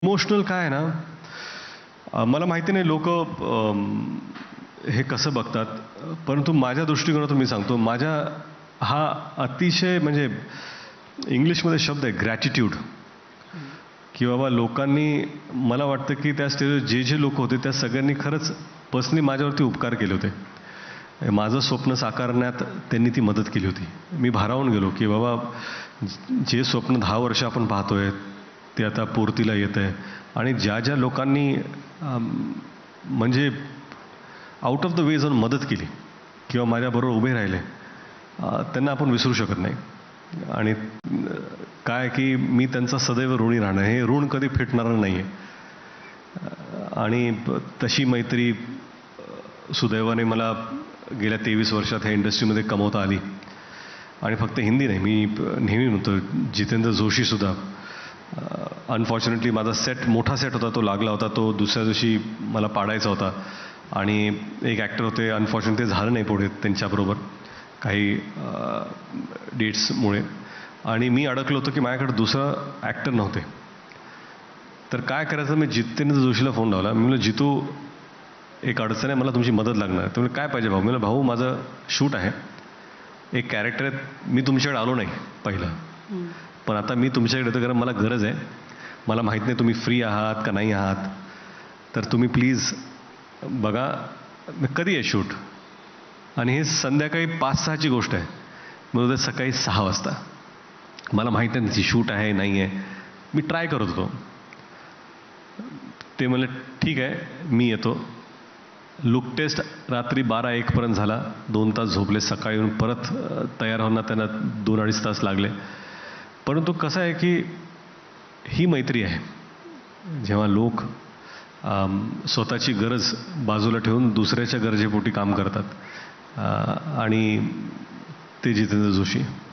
Emotional काय आहे ना, मला माहिती नाही लोक हे कसं बघतात, परंतु माझ्या दृष्टिकोनातून मी सांगतो, माझ्या हा अतिशय म्हणजे इंग्लिशमध्ये शब्द आहे ग्रॅटिट्यूड, की बाबा लोकांनी, मला वाटतं की त्या स्टेजवर जे जे लोक होते त्या सगळ्यांनी खरंच पर्सनली माझ्यावरती उपकार केले होते. माझं स्वप्न साकारण्यात त्यांनी ती मदत केली होती. मी भारावून गेलो की बाबा जे स्वप्न 10 वर्ष आपण पाहतोय ते आता पूर्तीला येतं आहे. आणि ज्या ज्या लोकांनी म्हणजे आउट ऑफ द वे जाऊन मदत केली किंवा माझ्याबरोबर उभे राहिले, त्यांना आपण विसरू शकत नाही. आणि काय की मी त्यांचा सदैव ऋणी राहणं, हे ऋण कधी फिटणारं नाही आहे. आणि तशी मैत्री सुदैवाने मला गेल्या 23 वर्षात ह्या इंडस्ट्रीमध्ये कमवता आली. आणि फक्त हिंदी नाही, मी नेहमी म्हणतो जितेंद्र जोशीसुद्धा, अनफॉर्च्युनेटली माझा सेट, मोठा सेट होता, तो लागला होता, तो दुसऱ्या दिवशी मला पाडायचा होता. आणि एक ॲक्टर होते, अनफॉर्च्युनेटली ते झालं नाही पुढे त्यांच्याबरोबर काही डेट्समुळे. आणि मी अडकलो होतो की माझ्याकडे दुसरा ॲक्टर नव्हते. तर काय करायचं, मी जितेंद्र जोशीला फोन लावला. मी म्हणलं, जितू एक अडचण आहे, मला तुमची मदत लागणार. तर म्हणजे काय पाहिजे भाऊ? मी म्हणलं, भाऊ माझं शूट आहे, एक कॅरेक्टर आहे, मी तुमच्याकडे आलो नाही पहिलं, पण आता मी तुमच्याकडे येतो कारण मला गरज आहे. मला माहीत नाही तुम्ही फ्री आहात का नाही आहात, तर तुम्ही प्लीज बघा कधी आहे शूट. आणि हे संध्याकाळी 5-6ची गोष्ट आहे, मग उद्या सकाळी 6 वाजता. मला माहीत नाही त्याची शूट आहे नाही आहे, मी ट्राय करत होतो. ते म्हणले ठीक आहे मी येतो. लुक टेस्ट रात्री 12-1 पर्यंत झाला. 2 तास झोपले. सकाळी येऊन परत तयार होण्यात त्यांना 2-2.5 तास लागले. परंतु कसं आहे की ही मैत्री आहे, जेव्हा लोक स्वतःची गरज बाजूला ठेवून दुसऱ्याच्या गरजेपोटी काम करतात. आणि ते जितेंद्र जोशी.